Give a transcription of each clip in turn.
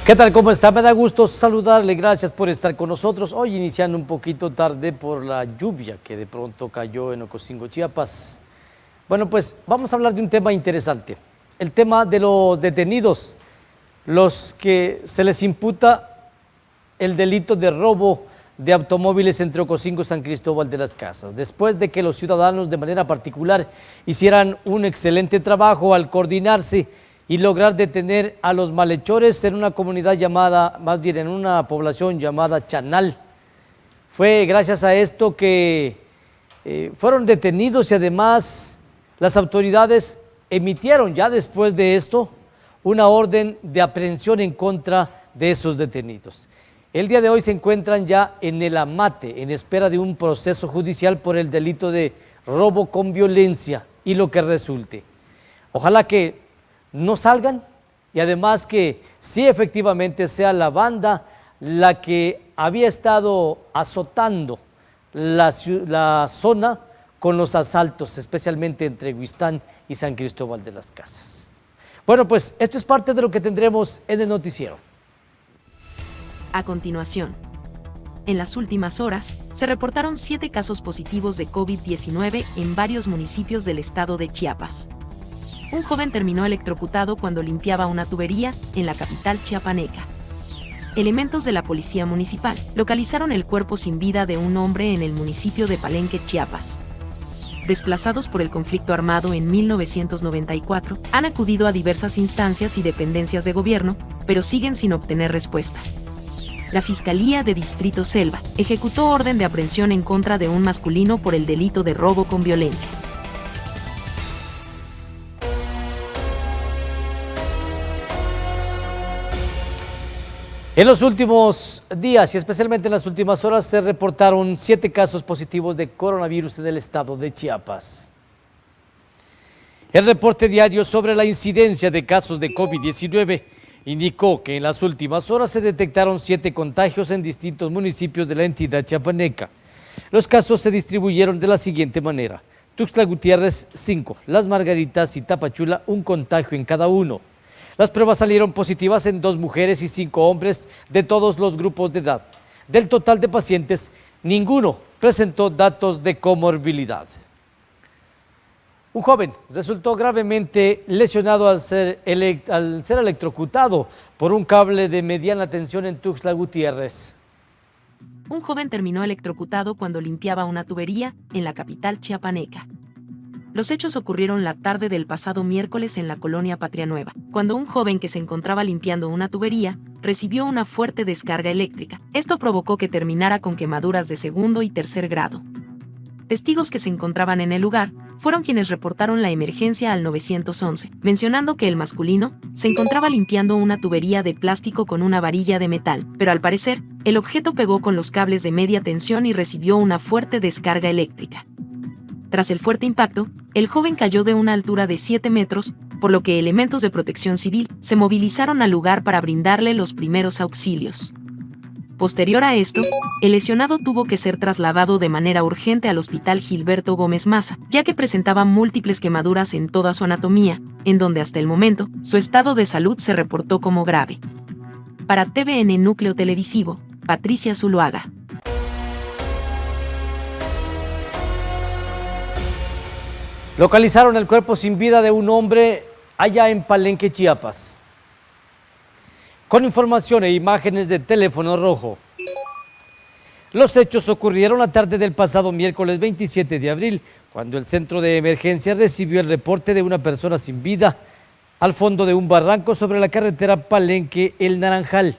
¿Qué tal? ¿Cómo está? Me da gusto saludarle, gracias por estar con nosotros. Hoy iniciando un poquito tarde por la lluvia que de pronto cayó en Ocosingo, Chiapas. Bueno, pues vamos a hablar de un tema interesante, el tema de los detenidos, los que se les imputa el delito de robo de automóviles entre Ocosingo y San Cristóbal de las Casas, después de que los ciudadanos de manera particular hicieran un excelente trabajo al coordinarse y lograr detener a los malhechores en una comunidad llamada, más bien en una población llamada Chanal. Fue gracias a esto que fueron detenidos y además las autoridades emitieron ya después de esto una orden de aprehensión en contra de esos detenidos. El día de hoy se encuentran ya en el amate, en espera de un proceso judicial por el delito de robo con violencia y lo que resulte. Ojalá que no salgan y además que sí efectivamente sea la banda la que había estado azotando la zona con los asaltos, especialmente entre Huistán y San Cristóbal de las Casas. Bueno, pues esto es parte de lo que tendremos en el noticiero. A continuación, en las últimas horas, se reportaron 7 casos positivos de COVID-19 en varios municipios del estado de Chiapas. Un joven terminó electrocutado cuando limpiaba una tubería en la capital chiapaneca. Elementos de la policía municipal localizaron el cuerpo sin vida de un hombre en el municipio de Palenque, Chiapas. Desplazados por el conflicto armado en 1994, han acudido a diversas instancias y dependencias de gobierno, pero siguen sin obtener respuesta. La Fiscalía de Distrito Selva ejecutó orden de aprehensión en contra de un masculino por el delito de robo con violencia. En los últimos días y especialmente en las últimas horas se reportaron 7 casos positivos de coronavirus en el estado de Chiapas. El reporte diario sobre la incidencia de casos de COVID-19 indicó que en las últimas horas se detectaron 7 contagios en distintos municipios de la entidad chiapaneca. Los casos se distribuyeron de la siguiente manera: Tuxtla Gutiérrez 5, Las Margaritas y Tapachula 1 contagio en cada uno. Las pruebas salieron positivas en 2 mujeres y 5 hombres de todos los grupos de edad. Del total de pacientes, ninguno presentó datos de comorbilidad. Un joven resultó gravemente lesionado al ser electrocutado por un cable de mediana tensión en Tuxtla Gutiérrez. Un joven terminó electrocutado cuando limpiaba una tubería en la capital chiapaneca. Los hechos ocurrieron la tarde del pasado miércoles en la colonia Patria Nueva, cuando un joven que se encontraba limpiando una tubería recibió una fuerte descarga eléctrica. Esto provocó que terminara con quemaduras de segundo y tercer grado. Testigos que se encontraban en el lugar fueron quienes reportaron la emergencia al 911, mencionando que el masculino se encontraba limpiando una tubería de plástico con una varilla de metal, pero al parecer, el objeto pegó con los cables de media tensión y recibió una fuerte descarga eléctrica. Tras el fuerte impacto, el joven cayó de una altura de 7 metros, por lo que elementos de protección civil se movilizaron al lugar para brindarle los primeros auxilios. Posterior a esto, el lesionado tuvo que ser trasladado de manera urgente al Hospital Gilberto Gómez Maza, ya que presentaba múltiples quemaduras en toda su anatomía, en donde hasta el momento, su estado de salud se reportó como grave. Para TVN Núcleo Televisivo, Patricia Zuluaga. Localizaron el cuerpo sin vida de un hombre allá en Palenque, Chiapas. Con información e imágenes de Teléfono Rojo. Los hechos ocurrieron la tarde del pasado miércoles 27 de abril, cuando el centro de emergencia recibió el reporte de una persona sin vida al fondo de un barranco sobre la carretera Palenque-El Naranjal.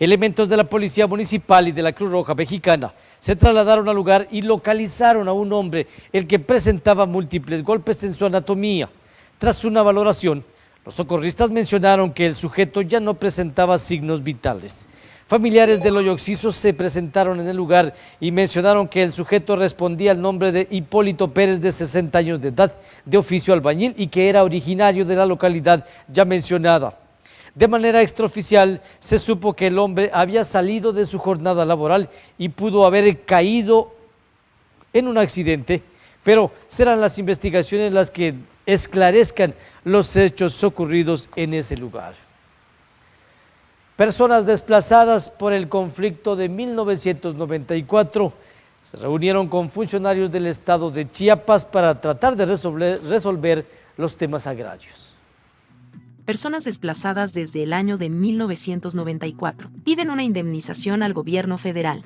Elementos de la Policía Municipal y de la Cruz Roja Mexicana se trasladaron al lugar y localizaron a un hombre, el que presentaba múltiples golpes en su anatomía. Tras una valoración, los socorristas mencionaron que el sujeto ya no presentaba signos vitales. Familiares del hoyo occiso se presentaron en el lugar y mencionaron que el sujeto respondía al nombre de Hipólito Pérez, de 60 años de edad, de oficio albañil, y que era originario de la localidad ya mencionada. De manera extraoficial, se supo que el hombre había salido de su jornada laboral y pudo haber caído en un accidente, pero serán las investigaciones las que esclarezcan los hechos ocurridos en ese lugar. Personas desplazadas por el conflicto de 1994 se reunieron con funcionarios del estado de Chiapas para tratar de resolver los temas agrarios. Personas desplazadas desde el año de 1994 piden una indemnización al gobierno federal.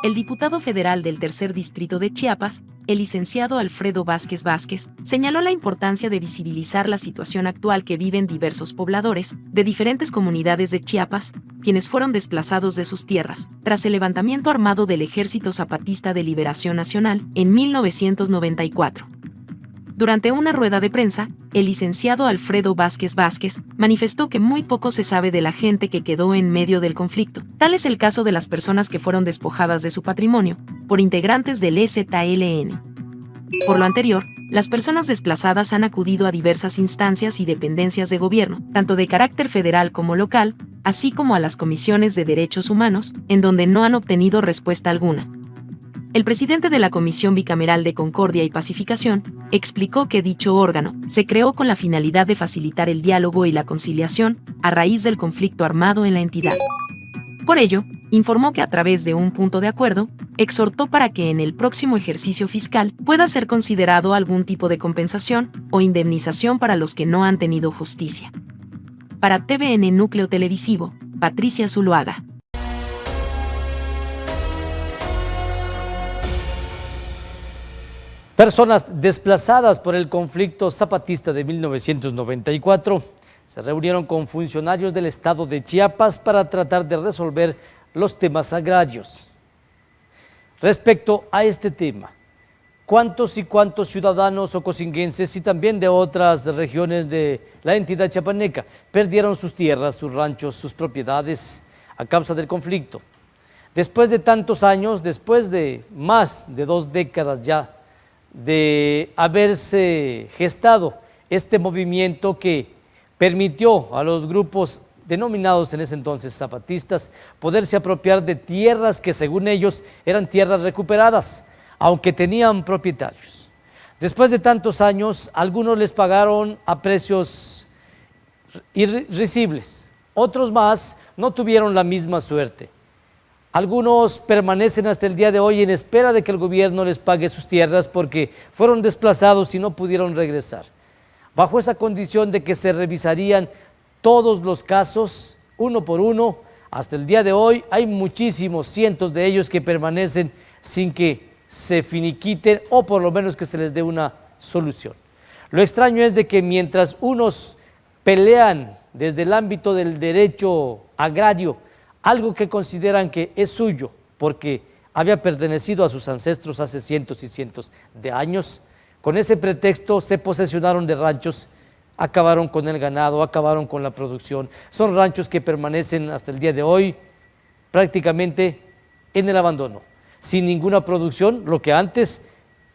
El diputado federal del Tercer Distrito de Chiapas, el licenciado Alfredo Vázquez Vázquez, señaló la importancia de visibilizar la situación actual que viven diversos pobladores de diferentes comunidades de Chiapas, quienes fueron desplazados de sus tierras tras el levantamiento armado del Ejército Zapatista de Liberación Nacional en 1994. Durante una rueda de prensa, el licenciado Alfredo Vázquez Vázquez manifestó que muy poco se sabe de la gente que quedó en medio del conflicto. Tal es el caso de las personas que fueron despojadas de su patrimonio por integrantes del EZLN. Por lo anterior, las personas desplazadas han acudido a diversas instancias y dependencias de gobierno, tanto de carácter federal como local, así como a las comisiones de derechos humanos, en donde no han obtenido respuesta alguna. El presidente de la Comisión Bicameral de Concordia y Pacificación explicó que dicho órgano se creó con la finalidad de facilitar el diálogo y la conciliación a raíz del conflicto armado en la entidad. Por ello, informó que a través de un punto de acuerdo, exhortó para que en el próximo ejercicio fiscal pueda ser considerado algún tipo de compensación o indemnización para los que no han tenido justicia. Para TVN Núcleo Televisivo, Patricia Zuluaga. Personas desplazadas por el conflicto zapatista de 1994 se reunieron con funcionarios del estado de Chiapas para tratar de resolver los temas agrarios. Respecto a este tema, ¿cuántos y cuántos ciudadanos ocosinguenses y también de otras regiones de la entidad chiapaneca perdieron sus tierras, sus ranchos, sus propiedades a causa del conflicto? Después de tantos años, después de más de 2 décadas ya, de haberse gestado este movimiento que permitió a los grupos denominados en ese entonces zapatistas poderse apropiar de tierras que según ellos eran tierras recuperadas, aunque tenían propietarios. Después de tantos años, algunos les pagaron a precios irrisibles, otros más no tuvieron la misma suerte. Algunos permanecen hasta el día de hoy en espera de que el gobierno les pague sus tierras porque fueron desplazados y no pudieron regresar. Bajo esa condición de que se revisarían todos los casos, uno por uno, hasta el día de hoy hay muchísimos, cientos de ellos que permanecen sin que se finiquiten o por lo menos que se les dé una solución. Lo extraño es de que mientras unos pelean desde el ámbito del derecho agrario, algo que consideran que es suyo porque había pertenecido a sus ancestros hace cientos y cientos de años, con ese pretexto se posesionaron de ranchos, acabaron con el ganado, acabaron con la producción. Son ranchos que permanecen hasta el día de hoy prácticamente en el abandono, sin ninguna producción. Lo que antes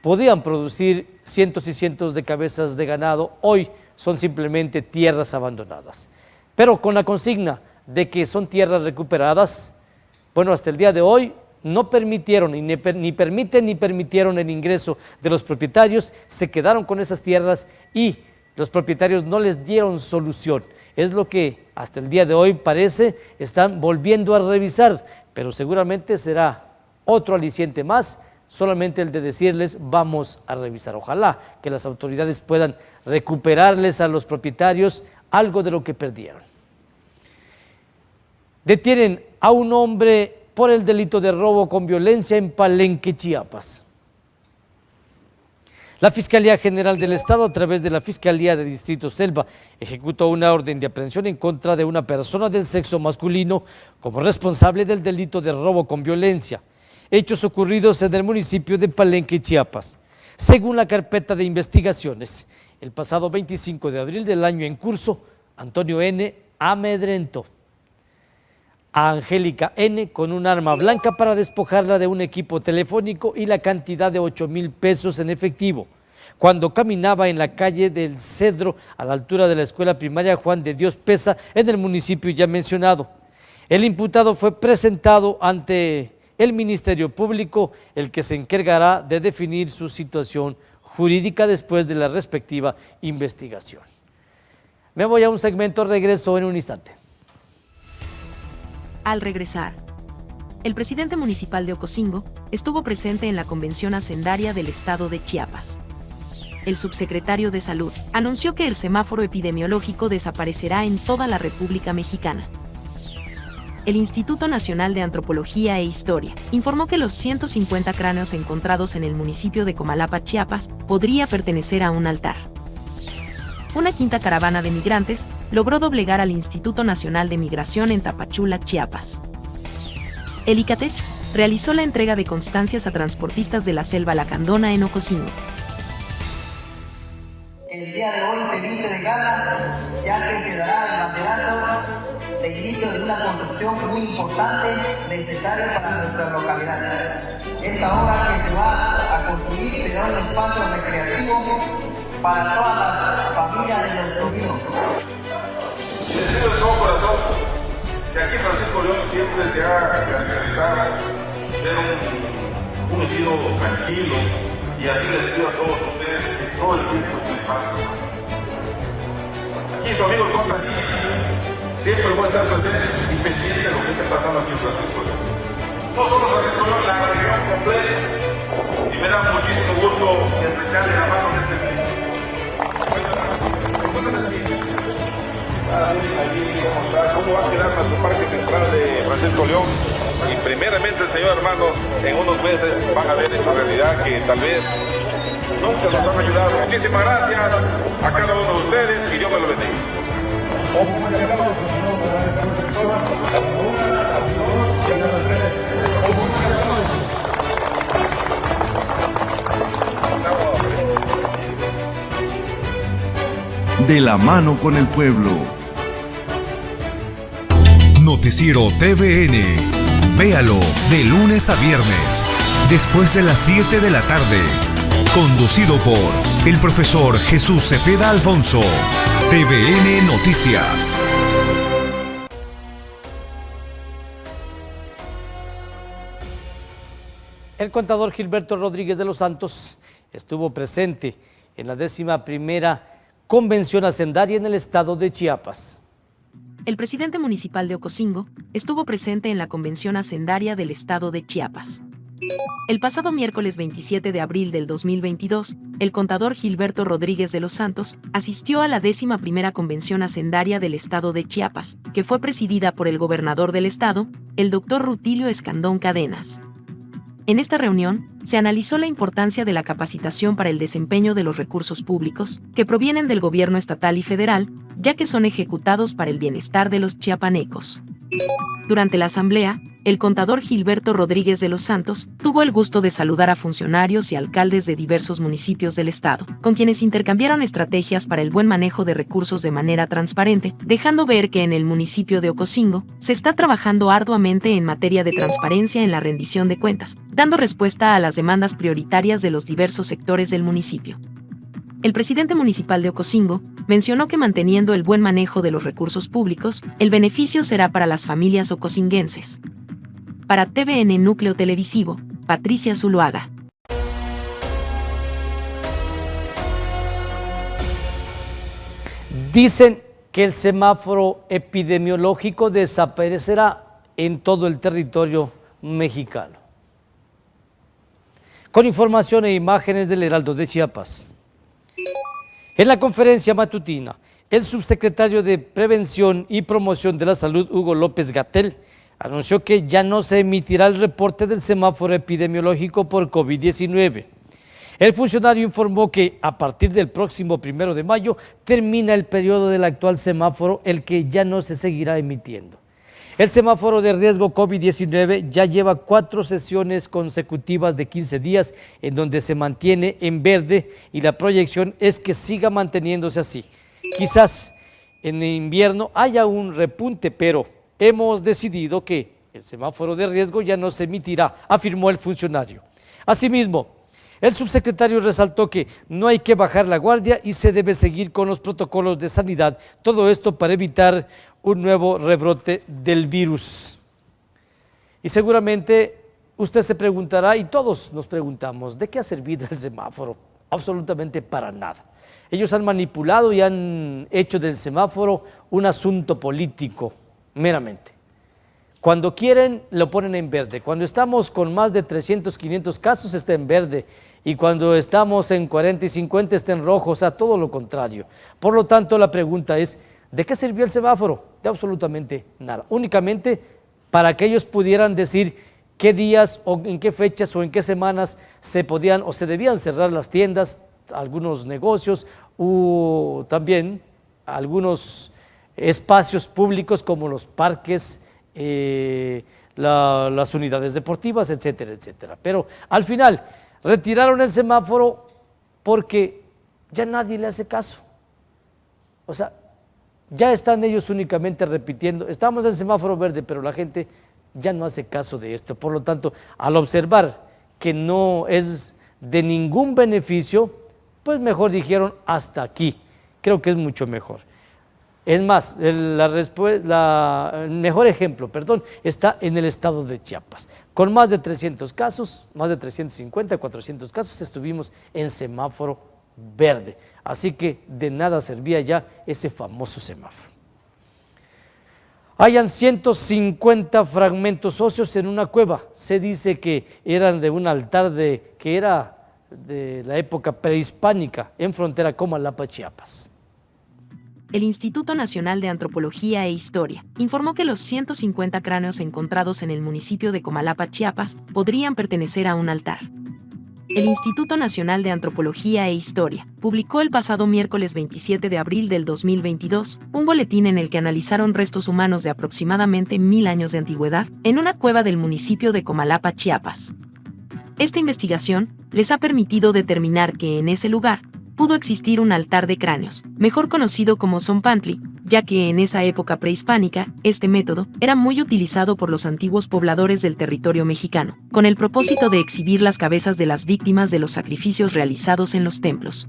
podían producir cientos y cientos de cabezas de ganado, hoy son simplemente tierras abandonadas. Pero con la consigna de que son tierras recuperadas, bueno, hasta el día de hoy no permitieron, ni permiten ni permitieron el ingreso de los propietarios, se quedaron con esas tierras y los propietarios no les dieron solución. Es lo que hasta el día de hoy parece están volviendo a revisar, pero seguramente será otro aliciente más, solamente el de decirles vamos a revisar. Ojalá que las autoridades puedan recuperarles a los propietarios algo de lo que perdieron. Detienen a un hombre por el delito de robo con violencia en Palenque, Chiapas. La Fiscalía General del Estado, a través de la Fiscalía de Distrito Selva, ejecutó una orden de aprehensión en contra de una persona del sexo masculino como responsable del delito de robo con violencia, hechos ocurridos en el municipio de Palenque, Chiapas. Según la carpeta de investigaciones, el pasado 25 de abril del año en curso, Antonio N. amedrentó a Angélica N. con un arma blanca para despojarla de un equipo telefónico y la cantidad de 8,000 pesos en efectivo, cuando caminaba en la calle del Cedro a la altura de la escuela primaria Juan de Dios Pesa en el municipio ya mencionado. El imputado fue presentado ante el Ministerio Público, el que se encargará de definir su situación jurídica después de la respectiva investigación. Me voy a un segmento, regreso en un instante. Al regresar, el presidente municipal de Ocosingo estuvo presente en la convención hacendaria del estado de Chiapas. El subsecretario de Salud anunció que el semáforo epidemiológico desaparecerá en toda la República Mexicana. El Instituto Nacional de Antropología e Historia informó que los 150 cráneos encontrados en el municipio de Comalapa, Chiapas, podría pertenecer a un altar. Una quinta caravana de migrantes logró doblegar al Instituto Nacional de Migración en Tapachula, Chiapas. El ICATECH realizó la entrega de constancias a transportistas de la Selva Lacandona en Ocosingo. El día de hoy se viste de gala, ya que se dará el banderazo de inicio de una construcción muy importante necesaria para nuestra localidad. Esta obra que se va a construir será un espacio recreativo para todas las familias de nuestro río. Les pido de todo corazón que aquí Francisco León siempre se ha caracterizado ser un ejido tranquilo, y así les pido a todos ustedes que todo el tiempo estén en paz. Aquí su amigo Costa siempre voy a estar presente y pendiente de lo que está pasando aquí en Francisco León. No solo Francisco León, la región completa, y me da muchísimo gusto estrecharle la mano en este momento. ¿Cómo va a quedar nuestro parque central de Francisco León? Y primeramente, señor hermano, en unos meses van a ver esta realidad que tal vez nunca nos han ayudado. Muchísimas gracias a cada uno de ustedes y Dios me lo bendiga. De la mano con el pueblo. Noticiero TVN. Véalo de lunes a viernes, después de las 7 de la tarde. Conducido por el profesor Jesús Cepeda Alfonso. TVN Noticias. El contador Gilberto Rodríguez de los Santos estuvo presente en la 11ª Convención Hacendaria en el estado de Chiapas. El presidente municipal de Ocosingo estuvo presente en la convención hacendaria del estado de Chiapas. El pasado miércoles 27 de abril del 2022, el contador Gilberto Rodríguez de los Santos asistió a la 11ª Convención Hacendaria del estado de Chiapas, que fue presidida por el gobernador del estado, el doctor Rutilio Escandón Cadenas. En esta reunión, se analizó la importancia de la capacitación para el desempeño de los recursos públicos que provienen del gobierno estatal y federal, ya que son ejecutados para el bienestar de los chiapanecos. Durante la asamblea, el contador Gilberto Rodríguez de los Santos tuvo el gusto de saludar a funcionarios y alcaldes de diversos municipios del estado, con quienes intercambiaron estrategias para el buen manejo de recursos de manera transparente, dejando ver que en el municipio de Ocosingo se está trabajando arduamente en materia de transparencia en la rendición de cuentas, dando respuesta a las demandas prioritarias de los diversos sectores del municipio. El presidente municipal de Ocosingo mencionó que manteniendo el buen manejo de los recursos públicos, el beneficio será para las familias ocosinguenses. Para TVN Núcleo Televisivo, Patricia Zuluaga. Dicen que el semáforo epidemiológico desaparecerá en todo el territorio mexicano. Con información e imágenes del Heraldo de Chiapas. En la conferencia matutina, el subsecretario de Prevención y Promoción de la Salud, Hugo López-Gatell, anunció que ya no se emitirá el reporte del semáforo epidemiológico por COVID-19. El funcionario informó que a partir del próximo 1 de mayo termina el periodo del actual semáforo, el que ya no se seguirá emitiendo. El semáforo de riesgo COVID-19 ya lleva 4 sesiones consecutivas de 15 días en donde se mantiene en verde y la proyección es que siga manteniéndose así. Quizás en invierno haya un repunte, pero hemos decidido que el semáforo de riesgo ya no se emitirá, afirmó el funcionario. Asimismo, el subsecretario resaltó que no hay que bajar la guardia y se debe seguir con los protocolos de sanidad, todo esto para evitar un nuevo rebrote del virus. Y seguramente usted se preguntará, y todos nos preguntamos, ¿de qué ha servido el semáforo? Absolutamente para nada. Ellos han manipulado y han hecho del semáforo un asunto político, meramente. Cuando quieren, lo ponen en verde. Cuando estamos con más de 300, 500 casos, está en verde. Y cuando estamos en 40 y 50, está en rojo. O sea, todo lo contrario. Por lo tanto, la pregunta es, ¿de qué sirvió el semáforo? De absolutamente nada. Únicamente para que ellos pudieran decir qué días o en qué fechas o en qué semanas se podían o se debían cerrar las tiendas, algunos negocios o también algunos espacios públicos como los parques, las unidades deportivas, etcétera, etcétera. Pero al final retiraron el semáforo porque ya nadie le hace caso. O sea, ya están ellos únicamente repitiendo, estamos en semáforo verde, pero la gente ya no hace caso de esto. Por lo tanto, al observar que no es de ningún beneficio, pues mejor dijeron hasta aquí. Creo que es mucho mejor. Es más, el mejor ejemplo, está en el estado de Chiapas. Con más de 300 casos, más de 350, 400 casos, estuvimos en semáforo verde. Así que de nada servía ya ese famoso semáforo. Hayan 150 fragmentos óseos en una cueva. Se dice que eran de un altar que era de la época prehispánica en frontera Comalapa, Chiapas. El Instituto Nacional de Antropología e Historia informó que los 150 cráneos encontrados en el municipio de Comalapa, Chiapas, podrían pertenecer a un altar. El Instituto Nacional de Antropología e Historia publicó el pasado miércoles 27 de abril del 2022 un boletín en el que analizaron restos humanos de aproximadamente 1000 años de antigüedad en una cueva del municipio de Comalapa, Chiapas. Esta investigación les ha permitido determinar que en ese lugar pudo existir un altar de cráneos, mejor conocido como Zompantli, ya que en esa época prehispánica, este método era muy utilizado por los antiguos pobladores del territorio mexicano, con el propósito de exhibir las cabezas de las víctimas de los sacrificios realizados en los templos.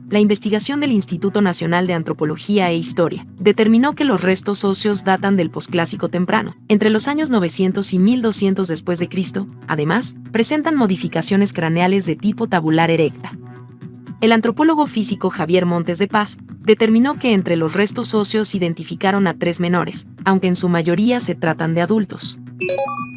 La investigación del Instituto Nacional de Antropología e Historia determinó que los restos óseos datan del posclásico temprano, entre los años 900 y 1200 después de Cristo. Además, presentan modificaciones craneales de tipo tabular erecta. El antropólogo físico Javier Montes de Paz determinó que entre los restos óseos identificaron a 3 menores, aunque en su mayoría se tratan de adultos.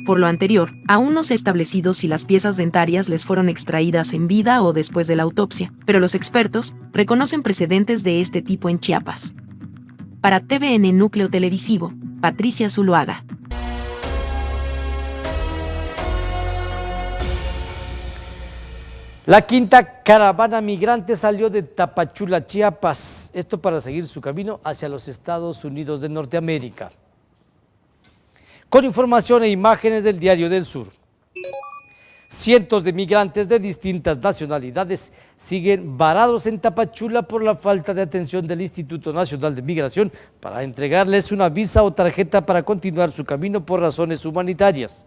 Por lo anterior, aún no se ha establecido si las piezas dentarias les fueron extraídas en vida o después de la autopsia, pero los expertos reconocen precedentes de este tipo en Chiapas. Para TVN Núcleo Televisivo, Patricia Zuluaga. La quinta caravana migrante salió de Tapachula, Chiapas, esto para seguir su camino hacia los Estados Unidos de Norteamérica. Con información e imágenes del Diario del Sur. Cientos de migrantes de distintas nacionalidades siguen varados en Tapachula por la falta de atención del Instituto Nacional de Migración para entregarles una visa o tarjeta para continuar su camino por razones humanitarias.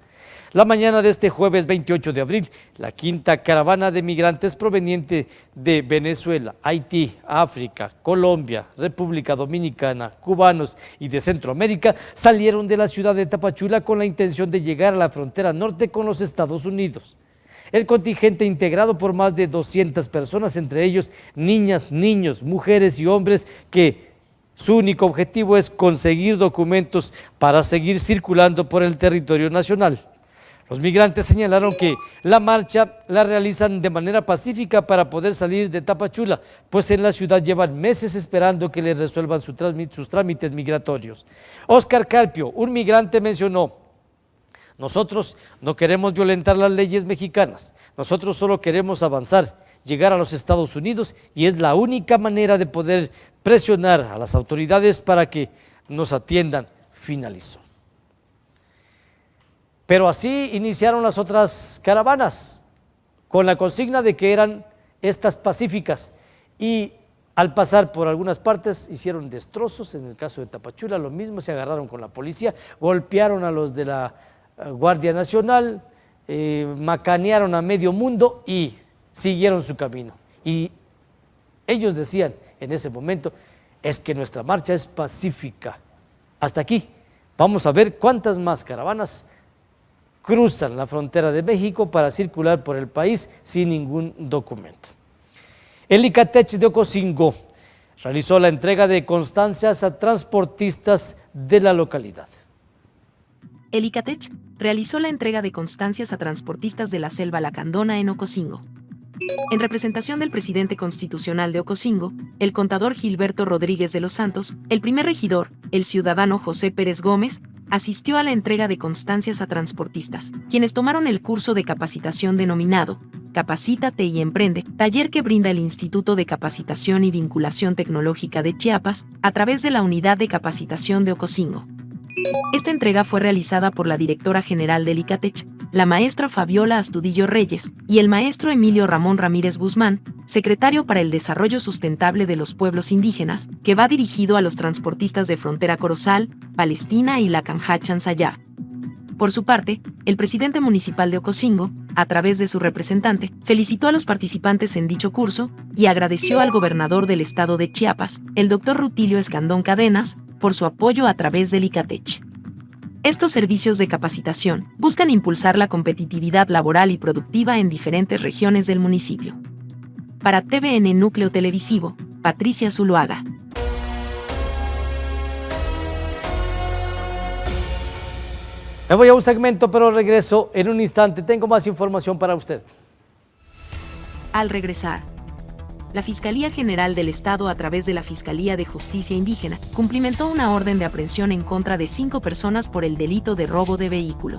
La mañana de este jueves 28 de abril, la quinta caravana de migrantes proveniente de Venezuela, Haití, África, Colombia, República Dominicana, cubanos y de Centroamérica salieron de la ciudad de Tapachula con la intención de llegar a la frontera norte con los Estados Unidos. El contingente integrado por más de 200 personas, entre ellos niñas, niños, mujeres y hombres que su único objetivo es conseguir documentos para seguir circulando por el territorio nacional. Los migrantes señalaron que la marcha la realizan de manera pacífica para poder salir de Tapachula, pues en la ciudad llevan meses esperando que les resuelvan sus trámites migratorios. Óscar Carpio, un migrante, mencionó: nosotros no queremos violentar las leyes mexicanas, nosotros solo queremos avanzar, llegar a los Estados Unidos y es la única manera de poder presionar a las autoridades para que nos atiendan, finalizó. Pero así iniciaron las otras caravanas, con la consigna de que eran estas pacíficas, y al pasar por algunas partes hicieron destrozos. En el caso de Tapachula lo mismo, se agarraron con la policía, golpearon a los de la Guardia Nacional, macanearon a medio mundo y siguieron su camino. Y ellos decían en ese momento, es que nuestra marcha es pacífica. Hasta aquí, vamos a ver cuántas más caravanas cruzan la frontera de México para circular por el país sin ningún documento. El ICATECH de Ocosingo realizó la entrega de constancias a transportistas de la localidad. El ICATECH realizó la entrega de constancias a transportistas de la Selva Lacandona en Ocosingo. En representación del presidente constitucional de Ocosingo, el contador Gilberto Rodríguez de los Santos, el primer regidor, el ciudadano José Pérez Gómez, asistió a la entrega de constancias a transportistas, quienes tomaron el curso de capacitación denominado Capacítate y Emprende, taller que brinda el Instituto de Capacitación y Vinculación Tecnológica de Chiapas, a través de la Unidad de Capacitación de Ocosingo. Esta entrega fue realizada por la directora general del ICATECH, la maestra Fabiola Astudillo Reyes, y el maestro Emilio Ramón Ramírez Guzmán, secretario para el Desarrollo Sustentable de los Pueblos Indígenas, que va dirigido a los transportistas de Frontera Corozal, Palestina y Lacanjachan Sayá. Por su parte, el presidente municipal de Ocosingo, a través de su representante, felicitó a los participantes en dicho curso y agradeció al gobernador del estado de Chiapas, el doctor Rutilio Escandón Cadenas, por su apoyo a través del ICATECH. Estos servicios de capacitación buscan impulsar la competitividad laboral y productiva en diferentes regiones del municipio. Para TVN Núcleo Televisivo, Patricia Zuluaga. Me voy a un segmento, pero regreso en un instante. Tengo más información para usted. Al regresar, la Fiscalía General del Estado, a través de la Fiscalía de Justicia Indígena, cumplimentó una orden de aprehensión en contra de 5 personas por el delito de robo de vehículo.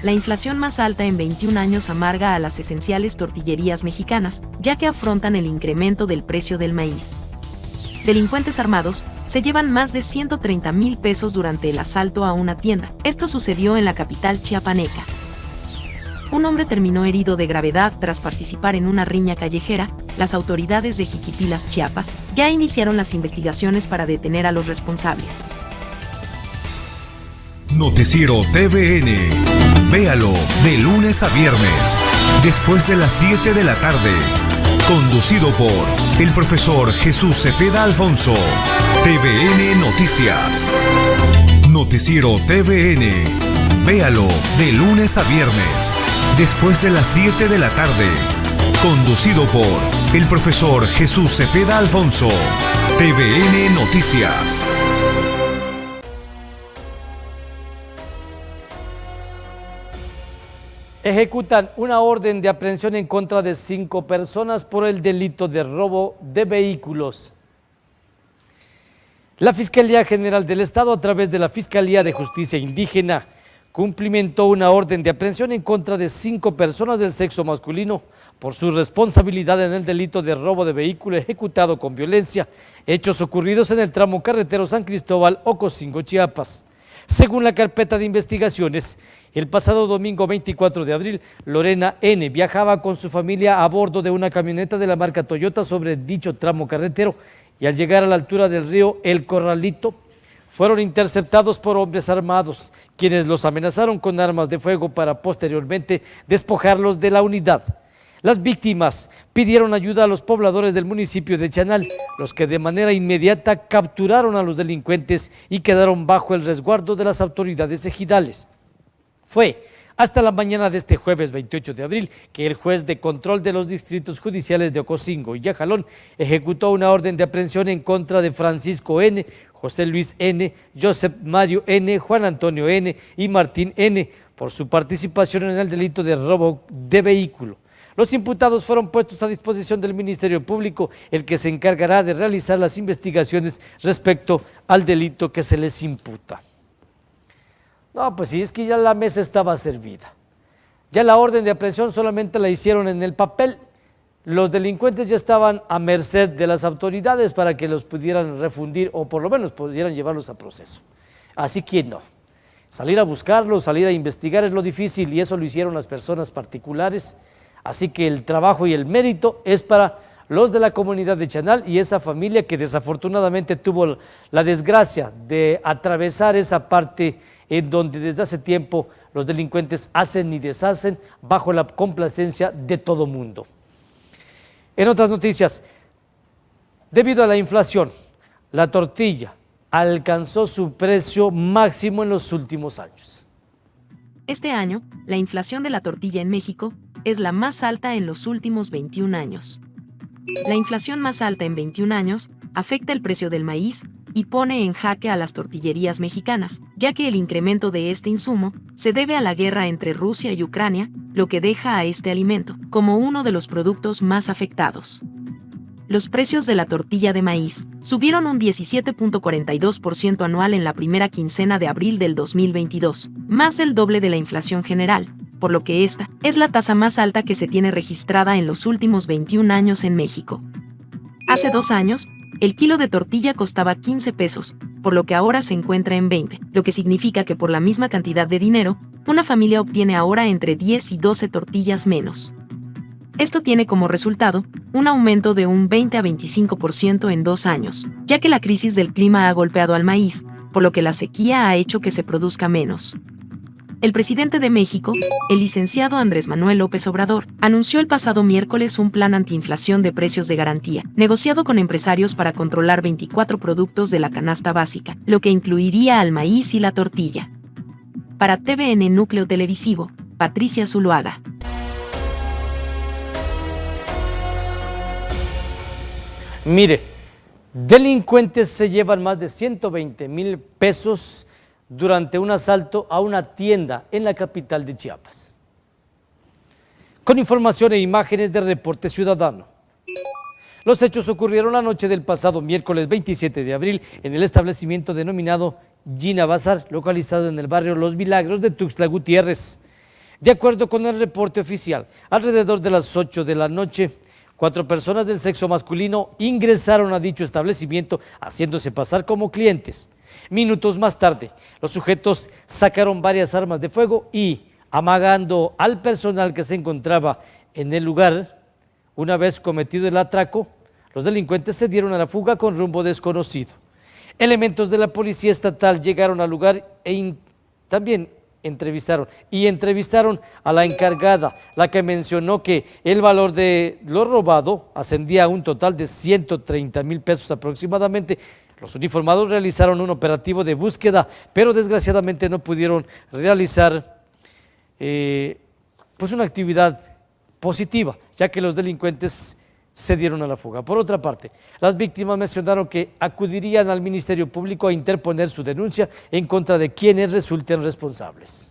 La inflación más alta en 21 años amarga a las esenciales tortillerías mexicanas, ya que afrontan el incremento del precio del maíz. Delincuentes armados se llevan más de 130,000 pesos durante el asalto a una tienda. Esto sucedió en la capital chiapaneca. Un hombre terminó herido de gravedad tras participar en una riña callejera. Las autoridades de Jiquipilas, Chiapas, ya iniciaron las investigaciones para detener a los responsables. Noticiero TVN. Véalo de lunes a viernes, después de las 7 de la tarde. Conducido por el profesor Jesús Cepeda Alfonso. TVN Noticias. Noticiero TVN. Véalo de lunes a viernes, después de las 7 de la tarde. Conducido por el profesor Jesús Cepeda Alfonso. TVN Noticias. Ejecutan una orden de aprehensión en contra de 5 personas por el delito de robo de vehículos. La Fiscalía General del Estado, a través de la Fiscalía de Justicia Indígena, cumplimentó una orden de aprehensión en contra de 5 personas del sexo masculino por su responsabilidad en el delito de robo de vehículo ejecutado con violencia, hechos ocurridos en el tramo carretero San Cristóbal, Ocosingo, Chiapas. Según la carpeta de investigaciones, el pasado domingo 24 de abril, Lorena N. viajaba con su familia a bordo de una camioneta de la marca Toyota sobre dicho tramo carretero y al llegar a la altura del río El Corralito, fueron interceptados por hombres armados, quienes los amenazaron con armas de fuego para posteriormente despojarlos de la unidad. Las víctimas pidieron ayuda a los pobladores del municipio de Chanal, los que de manera inmediata capturaron a los delincuentes y quedaron bajo el resguardo de las autoridades ejidales. Fue hasta la mañana de este jueves 28 de abril que el juez de control de los distritos judiciales de Ocosingo y Yajalón ejecutó una orden de aprehensión en contra de Francisco N., José Luis N., Joseph Mario N., Juan Antonio N. y Martín N. por su participación en el delito de robo de vehículo. Los imputados fueron puestos a disposición del Ministerio Público, el que se encargará de realizar las investigaciones respecto al delito que se les imputa. No, pues sí, es que ya la mesa estaba servida. Ya la orden de aprehensión solamente la hicieron en el papel. Los delincuentes ya estaban a merced de las autoridades para que los pudieran refundir o por lo menos pudieran llevarlos a proceso. Así que no. Salir a buscarlos, salir a investigar es lo difícil y eso lo hicieron las personas particulares. Así que el trabajo y el mérito es para los de la comunidad de Chanal y esa familia que desafortunadamente tuvo la desgracia de atravesar esa parte en donde desde hace tiempo los delincuentes hacen y deshacen bajo la complacencia de todo mundo. En otras noticias, debido a la inflación, la tortilla alcanzó su precio máximo en los últimos años. Este año, la inflación de la tortilla en México es la más alta en los últimos 21 años. La inflación más alta en 21 años afecta el precio del maíz y pone en jaque a las tortillerías mexicanas, ya que el incremento de este insumo se debe a la guerra entre Rusia y Ucrania, lo que deja a este alimento como uno de los productos más afectados. Los precios de la tortilla de maíz subieron un 17.42% anual en la primera quincena de abril del 2022, más del doble de la inflación general, por lo que esta es la tasa más alta que se tiene registrada en los últimos 21 años en México. Hace 2 años, el kilo de tortilla costaba 15 pesos, por lo que ahora se encuentra en 20, lo que significa que por la misma cantidad de dinero, una familia obtiene ahora entre 10 y 12 tortillas menos. Esto tiene como resultado un aumento de un 20 a 25% en 2 años, ya que la crisis del clima ha golpeado al maíz, por lo que la sequía ha hecho que se produzca menos. El presidente de México, el licenciado Andrés Manuel López Obrador, anunció el pasado miércoles un plan antiinflación de precios de garantía, negociado con empresarios para controlar 24 productos de la canasta básica, lo que incluiría al maíz y la tortilla. Para TVN Núcleo Televisivo, Patricia Zuluaga. Mire, delincuentes se llevan más de 120,000 pesos durante un asalto a una tienda en la capital de Chiapas. Con información e imágenes de Reporte Ciudadano. Los hechos ocurrieron la noche del pasado miércoles 27 de abril en el establecimiento denominado Gina Bazar, localizado en el barrio Los Milagros de Tuxtla Gutiérrez. De acuerdo con el reporte oficial, alrededor de las 8 de la noche, 4 personas del sexo masculino ingresaron a dicho establecimiento haciéndose pasar como clientes. Minutos más tarde, los sujetos sacaron varias armas de fuego y, amagando al personal que se encontraba en el lugar, una vez cometido el atraco, los delincuentes se dieron a la fuga con rumbo desconocido. Elementos de la policía estatal llegaron al lugar e también entrevistaron a la encargada, la que mencionó que el valor de lo robado ascendía a un total de 130,000 pesos aproximadamente. Los uniformados realizaron un operativo de búsqueda, pero desgraciadamente no pudieron realizar una actividad positiva, ya que los delincuentes se dieron a la fuga. Por otra parte, las víctimas mencionaron que acudirían al Ministerio Público a interponer su denuncia en contra de quienes resulten responsables.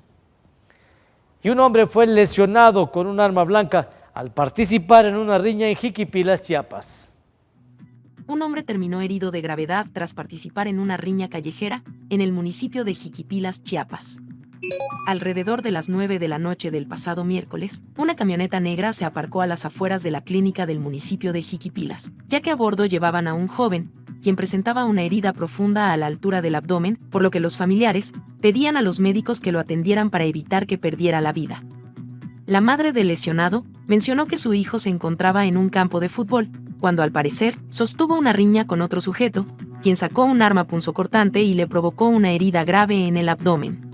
Y un hombre fue lesionado con un arma blanca al participar en una riña en Jiquipilas, Chiapas. Un hombre terminó herido de gravedad tras participar en una riña callejera en el municipio de Jiquipilas, Chiapas. Alrededor de las 9 de la noche del pasado miércoles, una camioneta negra se aparcó a las afueras de la clínica del municipio de Jiquipilas, ya que a bordo llevaban a un joven, quien presentaba una herida profunda a la altura del abdomen, por lo que los familiares pedían a los médicos que lo atendieran para evitar que perdiera la vida. La madre del lesionado mencionó que su hijo se encontraba en un campo de fútbol, cuando al parecer sostuvo una riña con otro sujeto, quien sacó un arma punzocortante y le provocó una herida grave en el abdomen.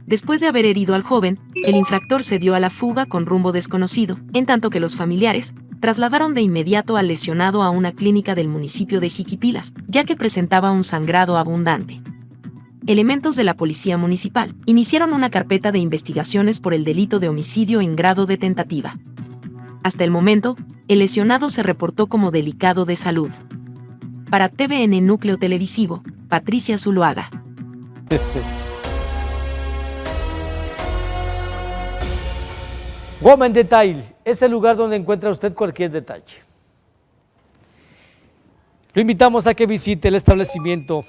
Después de haber herido al joven, el infractor se dio a la fuga con rumbo desconocido, en tanto que los familiares trasladaron de inmediato al lesionado a una clínica del municipio de Jiquipilas, ya que presentaba un sangrado abundante. Elementos de la policía municipal iniciaron una carpeta de investigaciones por el delito de homicidio en grado de tentativa. Hasta el momento, el lesionado se reportó como delicado de salud. Para TVN Núcleo Televisivo, Patricia Zuluaga. Woman Detail es el lugar donde encuentra usted cualquier detalle. Lo invitamos a que visite el establecimiento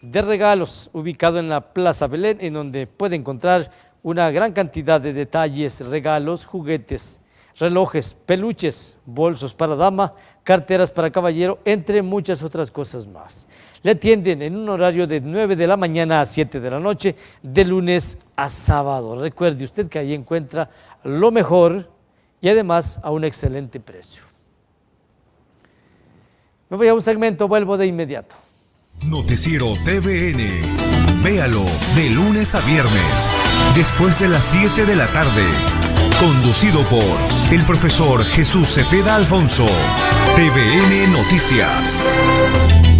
de regalos ubicado en la Plaza Belén, en donde puede encontrar una gran cantidad de detalles, regalos, juguetes, relojes, peluches, bolsos para dama, carteras para caballero, entre muchas otras cosas más. Le atienden en un horario de 9 de la mañana a 7 de la noche, de lunes a sábado. Recuerde usted que ahí encuentra lo mejor y además a un excelente precio. Me voy a un segmento, vuelvo de inmediato. Noticiero TVN. Véalo de lunes a viernes, después de las 7 de la tarde. Conducido por el profesor Jesús Cepeda Alfonso. TVN Noticias.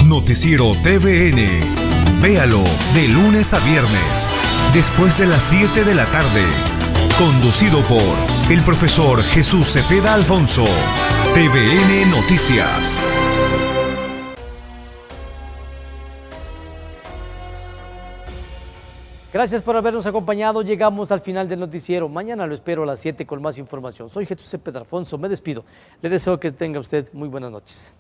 Noticiero TVN. Véalo de lunes a viernes, después de las 7 de la tarde. Conducido por el profesor Jesús Cepeda Alfonso. TVN Noticias. Gracias por habernos acompañado. Llegamos al final del noticiero. Mañana lo espero a las 7 con más información. Soy Jesús Cepeda Alfonso. Me despido. Le deseo que tenga usted muy buenas noches.